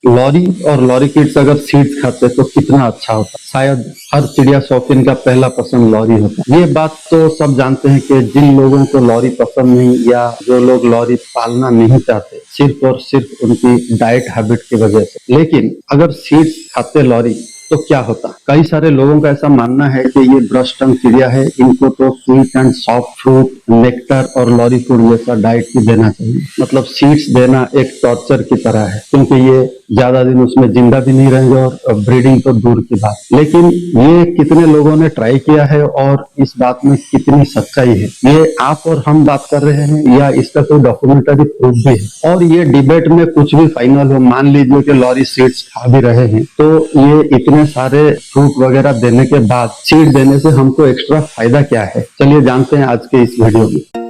Lorry और lorry kids अगर seeds खाते तो कितना अच्छा होता। शायद हर चिड़िया शौकीन का पहला पसंद लॉरी होता। ये बात तो सब जानते हैं कि जिन लोगों को लॉरी पसंद नहीं या जो लोग लॉरी पालना नहीं चाहते, सिर्फ और सिर्फ उनकी डाइट हैबिट की वजह से। लेकिन अगर सीड्स खाते लॉरी तो क्या होता। कई सारे लोगों का ऐसा मानना है कि ये ब्रश टंग चिड़िया है, इनको तो sweet and soft fruit, nectar और लॉरी फूड जैसा डाइट भी देना चाहिए। मतलब सीड्स देना एक टॉर्चर की तरह है, क्योंकि ये ज्यादा दिन उसमें जिंदा भी नहीं रहेंगे और ब्रीडिंग तो दूर की बात। लेकिन ये कितने लोगों ने ट्राई किया है और इस बात में कितनी सच्चाई है, ये आप और हम बात कर रहे हैं या इसका कोई डॉक्यूमेंटरी प्रूफ भी है। और ये डिबेट में कुछ भी फाइनल हो, मान लीजिए कि लॉरी सीड्स खा भी रहे हैं, तो ये इतने सारे फ्रूट वगैरह देने के बाद सीड देने से हमको एक्स्ट्रा फायदा क्या है, चलिए जानते हैं आज के इस वीडियो में।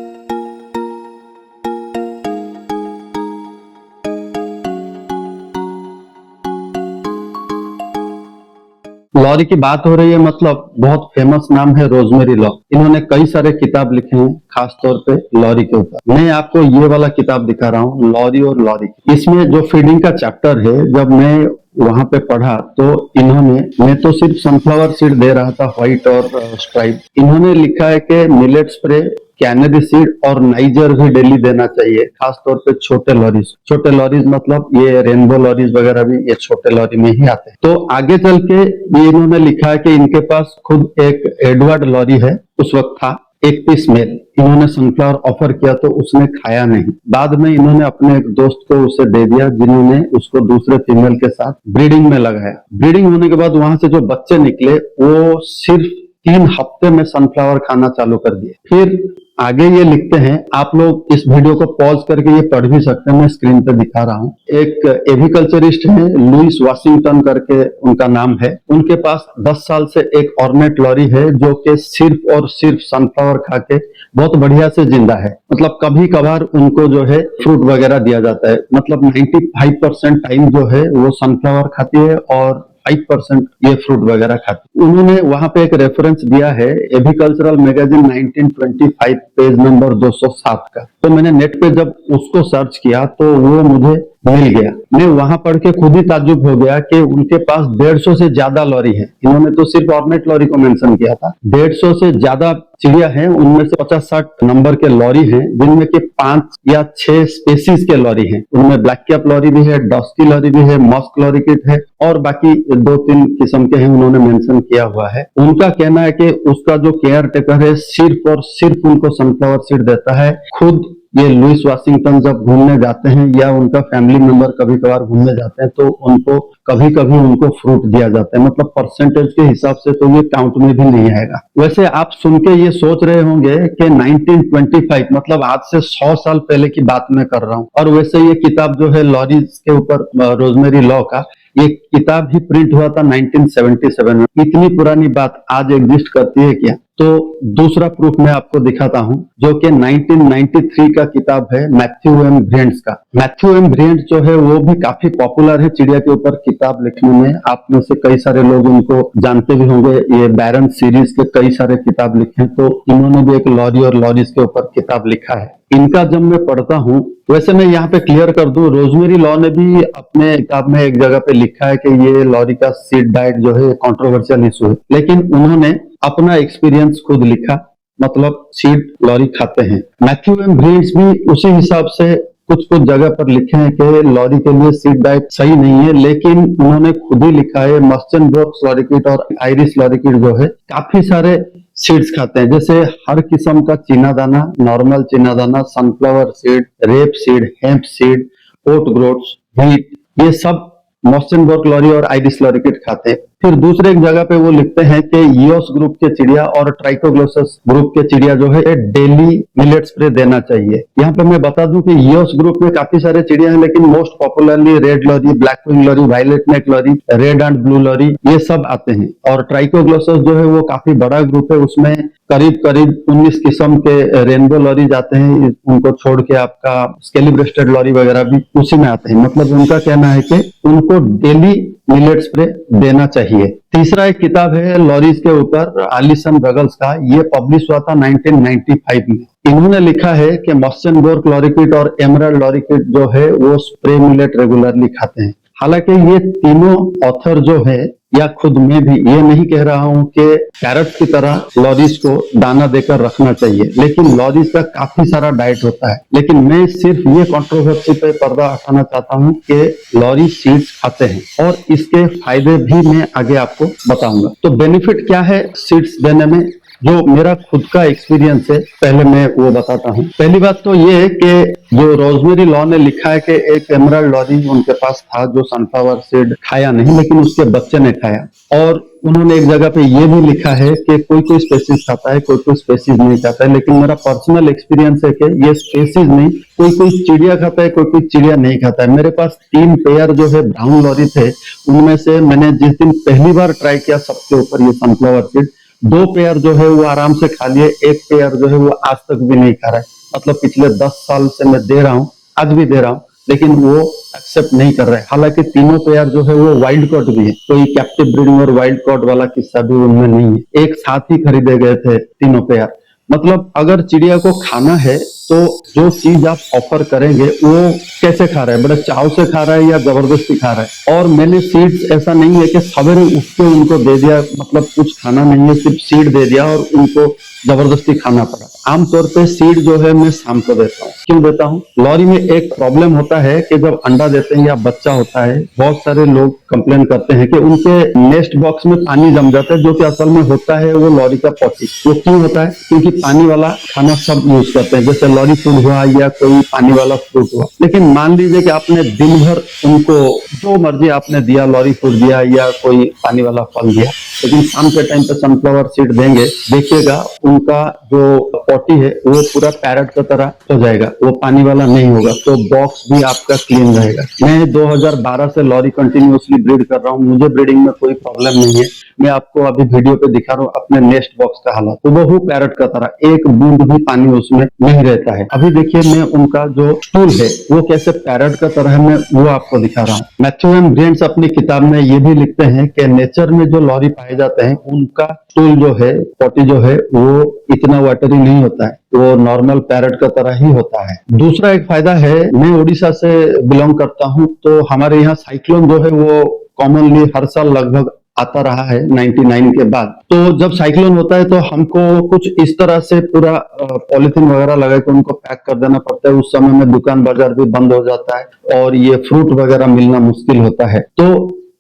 लॉरी की बात हो रही है, मतलब बहुत फेमस नाम है रोजमेरी लॉ। इन्होंने कई सारे किताब लिखे हैं, खास तौर पे लॉरी के ऊपर। मैं आपको ये वाला किताब दिखा रहा हूँ, लॉरी और लॉरी। इसमें जो फीडिंग का चैप्टर है, जब मैं वहां पे पढ़ा तो इन्होंने, मैं तो सिर्फ सनफ्लावर सीड दे रहा था, व्हाइट और स्ट्राइप। इन्होंने लिखा है कि मिलेट स्प्रे, कैनरी सीड और नाइजर भी डेली देना चाहिए, खास तौर पे छोटे लॉरीज। छोटे लॉरीज मतलब ये रेनबो लॉरीज वगैरह भी ये छोटे लॉरी में ही आते हैं। तो आगे चल के ये इन्होंने लिखा है कि इनके पास खुद एक एडवर्ड लॉरी है, उस वक्त था, एक पीस मेल। इन्होंने सनफ्लावर ऑफर किया तो उसने खाया नहीं। बाद में इन्होंने अपने एक दोस्त को उसे दे दिया, जिन्होंने उसको दूसरे फीमेल के साथ ब्रीडिंग में लगाया। ब्रीडिंग होने के बाद वहां से जो बच्चे निकले वो सिर्फ 3 हफ्ते में सनफ्लावर खाना चालू कर दिए। फिर आगे ये लिखते हैं, आप लोग इस वीडियो को पॉज करके ये पढ़ भी सकते हैं, मैं स्क्रीन पे दिखा रहा हूँ। एक एविकल्चरिस्ट है, लुइस वाशिंगटन करके उनका नाम है। उनके पास 10 साल से एक ऑर्नेट लॉरी है, जो कि सिर्फ और सिर्फ सनफ्लावर खा के बहुत बढ़िया से जिंदा है। मतलब कभी कभार उनको जो है फ्रूट वगैरह दिया जाता है। मतलब 95% टाइम जो है वो सनफ्लावर खाती है और 5% ये फ्रूट वगैरह खाती। उन्होंने वहां पे एक रेफरेंस दिया है, एग्रीकल्चरल मैगजीन 1925 पेज नंबर 207 का। तो मैंने नेट पे जब उसको सर्च किया तो वो मुझे मिल गया। मैं वहां पढ़ के खुद ही ताज्जुब हो गया कि उनके पास 150 से ज्यादा लॉरी है। इन्होंने तो सिर्फ ऑर्नेट लॉरी को मेंशन किया था, 150 से ज्यादा चिड़िया हैं। उनमें से 50-60 नंबर के लॉरी हैं, जिनमें के 5 या 6 स्पेसीज के लॉरी हैं। उनमें ब्लैक कैप लॉरी भी है, डस्की लॉरी भी है, मस्क लॉरी किट है और बाकी 2-3 किस्म के हैं, उन्होंने मेंशन किया हुआ है। उनका कहना है कि उसका जो केयर टेकर है सिर्फ और सिर्फ उनको सनफ्लावर सीड देता है। खुद ये लुइस वाशिंगटन जब घूमने जाते हैं या उनका फैमिली मेंबर कभी कभार घूमने जाते हैं तो उनको कभी कभी उनको फ्रूट दिया जाता है। मतलब परसेंटेज के हिसाब से तो ये काउंट में भी नहीं आएगा। वैसे आप सुन के ये सोच रहे होंगे कि 1925 मतलब आज से 100 साल पहले की बात मैं कर रहा हूँ। और वैसे ये किताब जो है लॉरीज के ऊपर, रोजमेरी लॉ का, ये किताब ही प्रिंट हुआ था 1977 में। इतनी पुरानी बात आज एग्जिस्ट करती है क्या? तो दूसरा प्रूफ मैं आपको दिखाता हूं, जो कि 1993 का किताब है मैथ्यू एम ब्रियंट्स का। मैथ्यू एम ब्रियंट जो है वो भी काफी पॉपुलर है चिड़िया के ऊपर किताब लिखने में। आप में से कई सारे लोग उनको जानते भी होंगे। ये बैरन सीरीज के कई सारे किताब लिखे हैं, तो इन्होंने भी एक लॉरी और लॉरीज के ऊपर किताब लिखा है। इनका जब मैं पढ़ता हूँ, वैसे मैं यहाँ पे क्लियर कर दूं, रोजमेरी लॉ ने भी अपने किताब में एक जगह पे लिखा है कि ये लॉरी का सीड डाइट जो है कंट्रोवर्शियल इशू है, लेकिन उन्होंने अपना एक्सपीरियंस खुद लिखा। मतलब सीड लॉरी खाते हैं। मैथ्यू एम ब्रियंट्स भी उसी हिसाब से कुछ जगह पर लिखे हैं कि लॉरी के लिए सीड डाइट सही नहीं है, लेकिन उन्होंने खुद ही लिखा है मस्टनबर्ग लॉरी किट और आयरिश लॉरी किट जो है काफी सारे सीड्स खाते हैं, जैसे हर किस्म का चीना दाना, नॉर्मल चीना दाना, sunflower seed, rape seed, hemp seed, oat groats, wheat, ये सब मॉस्टनबर्ग लॉरी और आयरिश लॉरी किट खाते हैं। फिर दूसरे एक जगह पे वो लिखते हैं कि ईओस ग्रुप के चिड़िया और ट्राइकोग्लोसस ग्रुप के चिड़िया जो है डेली मिलेट स्प्रे देना चाहिए। यहाँ पे मैं बता दूं कि ईओस ग्रुप में काफी सारे चिड़िया हैं, लेकिन most popularly red lory, black wing lory, violet neck lory, red and blue lory, ये सब आते हैं। और ट्राइकोग्लोसस जो है वो काफी बड़ा ग्रुप है, उसमें करीब 19 किस्म के रेनबो लॉरीज आते हैं। उनको छोड़ के आपका स्केली ब्रेस्टेड लॉरी वगैरह भी उसी में आते हैं। मतलब उनका कहना है कि उनको डेली मिलेट स्प्रे देना चाहिए। तीसरा एक किताब है लॉरीज के ऊपर, आलिसन रगल्स का। ये पब्लिश हुआ था 1995 में। इन्होंने लिखा है कि मस्टनबर्ग लॉरी किट और एमराल्ड लॉरी किट जो है वो स्प्रे मिलेट रेगुलरली खाते हैं। हालांकि ये तीनों ऑथर जो है या खुद मैं भी ये नहीं कह रहा हूं कि पैरट की तरह लॉरीज को दाना देकर रखना चाहिए, लेकिन लॉरीज का काफी सारा डाइट होता है। लेकिन मैं सिर्फ ये कंट्रोवर्सी पे पर्दा हटाना चाहता हूं कि लॉरी सीड्स खाते हैं और इसके फायदे भी मैं आगे आपको बताऊंगा। तो बेनिफिट क्या है सीड्स देने में, जो मेरा खुद का एक्सपीरियंस है, पहले मैं वो बताता हूँ। पहली बात तो ये है कि जो रोजमेरी लॉ ने लिखा है कि एक एमराल्ड लॉरी उनके पास था जो सनफ्लावर सीड खाया नहीं, लेकिन उसके बच्चे ने खाया। और उन्होंने एक जगह पे ये भी लिखा है कि कोई कोई स्पेसीज खाता है, कोई कोई स्पेसीज नहीं खाता है। लेकिन मेरा पर्सनल एक्सपीरियंस है कि ये स्पेसीज नहीं, कोई कोई चिड़िया खाता है, कोई कोई चिड़िया नहीं खाता है। मेरे पास 3 पेयर जो है ब्राउन लॉरी थे, उनमें से मैंने जिस दिन पहली बार ट्राई किया सबके ऊपर ये सनफ्लावर सीड, 2 पेयर जो है वो आराम से खा लिए, 1 पेयर जो है वो आज तक भी नहीं खा रहा है। मतलब पिछले 10 साल से मैं दे रहा हूँ, आज भी दे रहा हूँ, लेकिन वो एक्सेप्ट नहीं कर रहे। हालांकि तीनों पेयर जो है वो वाइल्ड कॉट भी है, कोई कैप्टिव ब्रीडिंग और वाइल्ड कॉट वाला किस्सा भी उनमें नहीं है। एक साथ ही खरीदे गए थे तीनों पेयर। मतलब अगर चिड़िया को खाना है तो जो चीज आप ऑफर करेंगे वो कैसे खा रहा है, बड़े चाव से खा रहा है या जबरदस्ती खा रहा है। और मैंने सीड्स ऐसा नहीं है कि सवेरे उठ के उनको दे दिया, मतलब कुछ खाना नहीं है, सिर्फ सीड दे दिया और उनको जबरदस्ती खाना पड़ा। आमतौर पे सीड जो है मैं शाम को देता हूँ। क्यों देता हूँ? लॉरी में एक प्रॉब्लम होता है कि जब अंडा देते हैं या बच्चा होता है, बहुत सारे लोग कंप्लेन करते हैं कि उनके नेस्ट बॉक्स में पानी जम जाता है, जो कि असल में होता है वो लॉरी का पॉटी। वो क्यों होता है? क्योंकि पानी वाला खाना सब यूज करते हैं, जैसे लॉरी फूड हुआ या कोई पानी वाला फ्रूट हुआ। लेकिन मान लीजिए कि आपने दिन भर उनको जो मर्जी आपने दिया, लॉरी फूड दिया या कोई पानी वाला फल दिया, लेकिन शाम के टाइम पे सनफ्लावर सीड देंगे, देखिएगा उनका जो पॉटी है वो पूरा पैरट की तरह हो जाएगा, वो पानी वाला नहीं होगा। तो बॉक्स भी आपका क्लीन रहेगा। मैं 2012 से लॉरी कंटिन्यूअसली ब्रीड कर रहा हूँ, मुझे ब्रीडिंग में कोई प्रॉब्लम नहीं है। मैं आपको अभी वीडियो पे दिखा रहा हूँ अपने नेस्ट बॉक्स का हालत, तो वो पैरट का तरह एक बूंद भी पानी उसमें नहीं रहता है। अभी देखिए मैं उनका जो स्टूल है वो कैसे पैरट का तरह है, मैं वो आपको दिखा रहा हूँ। मैथ्यू एम ब्रेंट्स अपनी किताब में ये भी लिखते हैं कि नेचर में जो लॉरी पाए जाते हैं उनका स्टूल जो है, पॉटी जो है, वो इतना वाटरी नहीं होता है, वो नॉर्मल पैरट का तरह ही होता है। दूसरा एक फायदा है, मैं उड़ीसा से बिलोंग करता हूँ, तो हमारे यहाँ साइक्लोन जो है वो कॉमनली हर साल लगभग आता रहा है 99 के बाद। तो जब साइक्लोन होता है तो हमको कुछ इस तरह से पूरा पॉलिथीन वगैरह लगा के उनको पैक कर देना पड़ता है। उस समय में दुकान बाजार भी बंद हो जाता है और ये फ्रूट वगैरह मिलना मुश्किल होता है। तो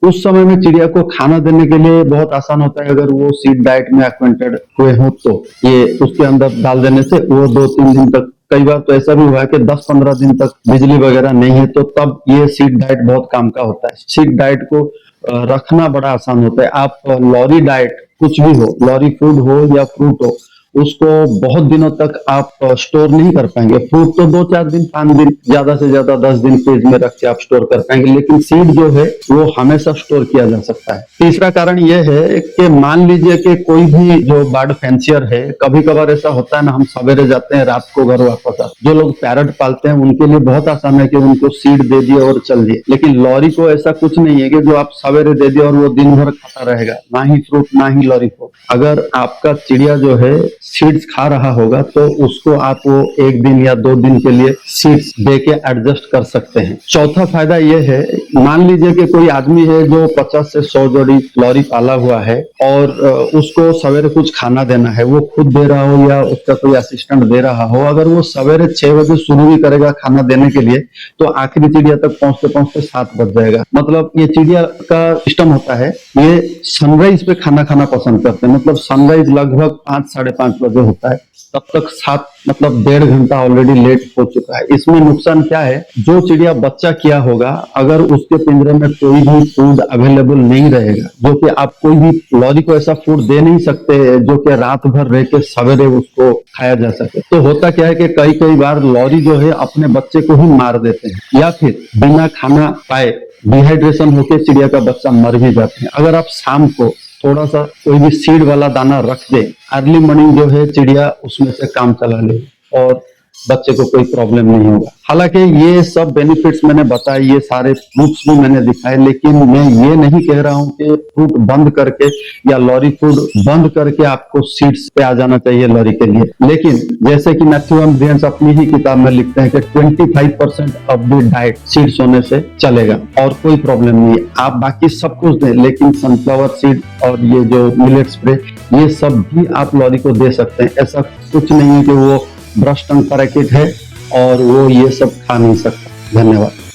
उस समय में चिड़िया को खाना देने के लिए बहुत आसान होता है, अगर वो सीड डाइट में एक्वेंटेड हुए हो तो ये उसके अंदर डाल देने से वो 2-3 दिन तक, कई बार तो ऐसा भी हुआ है कि 10-15 दिन तक बिजली वगैरह नहीं है, तो तब ये सीड डाइट बहुत काम का होता है। सीड डाइट को रखना बड़ा आसान होता है। आप लॉरी डाइट कुछ भी हो, लॉरी फूड हो या फ्रूट हो, उसको बहुत दिनों तक आप स्टोर नहीं कर पाएंगे। फ्रूट तो 2-4 दिन, 5 दिन, ज्यादा से ज्यादा 10 दिन फ्रिज में रख के आप स्टोर कर पाएंगे, लेकिन सीड जो है वो हमेशा स्टोर किया जा सकता है। तीसरा कारण यह है कि मान लीजिए कि कोई भी जो बर्ड फैंसियर है, कभी कभार ऐसा होता है ना, हम सवेरे जाते हैं, रात को घर वापस आते। जो लोग पैरट पालते हैं उनके लिए बहुत आसान है कि उनको सीड दे दिए और चल दिए, लेकिन लॉरी को ऐसा कुछ नहीं है कि जो आप सवेरे दे दिए और वो दिन भर खाता रहेगा, ना ही फ्रूट ना ही लॉरी फूड। अगर आपका चिड़िया जो है सीड्स खा रहा होगा तो उसको आप वो 1 दिन या 2 दिन के लिए सीड्स दे के एडजस्ट कर सकते हैं। चौथा फायदा ये है, मान लीजिए कि कोई आदमी है जो 50 से 100 जोड़ी लॉरी पाला हुआ है और उसको सवेरे कुछ खाना देना है, वो खुद दे रहा हो या उसका कोई असिस्टेंट दे रहा हो। अगर वो सवेरे 6 बजे शुरू भी करेगा खाना देने के लिए, तो आखिरी चिड़िया तक पहुंचते पहुंचते 7 बज जाएगा। मतलब ये चिड़िया का सिस्टम होता है, ये सनराइज पे खाना खाना पसंद करते हैं। मतलब सनराइज लगभग 5-5:30 बजे होता है, तब तक 7 मतलब 1.5 घंटा ऑलरेडी लेट हो चुका है। इसमें नुकसान क्या है, जो चिड़िया बच्चा किया होगा, अगर उसके पिंजरे में कोई भी फूड अवेलेबल नहीं रहेगा, जो कि आप कोई भी लॉरी को ऐसा फूड दे नहीं सकते जो कि रात भर रह के सवेरे उसको खाया जा सके, तो होता क्या है कि कई बार लॉरी जो है अपने बच्चे को ही मार देते हैं या फिर बिना खाना पाए डिहाइड्रेशन होकर चिड़िया का बच्चा मर भी जाते हैं। अगर आप शाम को थोड़ा सा कोई भी सीड वाला दाना रख दे, अर्ली मॉर्निंग जो है चिड़िया उसमें से काम चला ले और बच्चे को कोई प्रॉब्लम नहीं होगा। हालांकि ये सब बेनिफिट्स मैंने बताए, ये सारे प्रूफ्स भी मैंने दिखाए, लेकिन मैं ये नहीं कह रहा हूं कि फ्रूट बंद करके या लॉरी फूड बंद करके आपको सीड्स पे आ जाना चाहिए लॉरी के लिए। लेकिन जैसे कि मैथ्यू एम ब्रियंस अपनी ही किताब में लिखते हैं कि 25% ऑफ द डाइट सीड्स होने से चलेगा और कोई प्रॉब्लम नहीं है। आप बाकी सब कुछ दें, लेकिन सनफ्लावर सीड और ये जो मिलेट स्प्रे, ये सब भी आप लॉरी को दे सकते हैं। ऐसा कुछ नहीं है कि वो ब्रश टंग पैकेट है और वो ये सब खा नहीं सकता। धन्यवाद।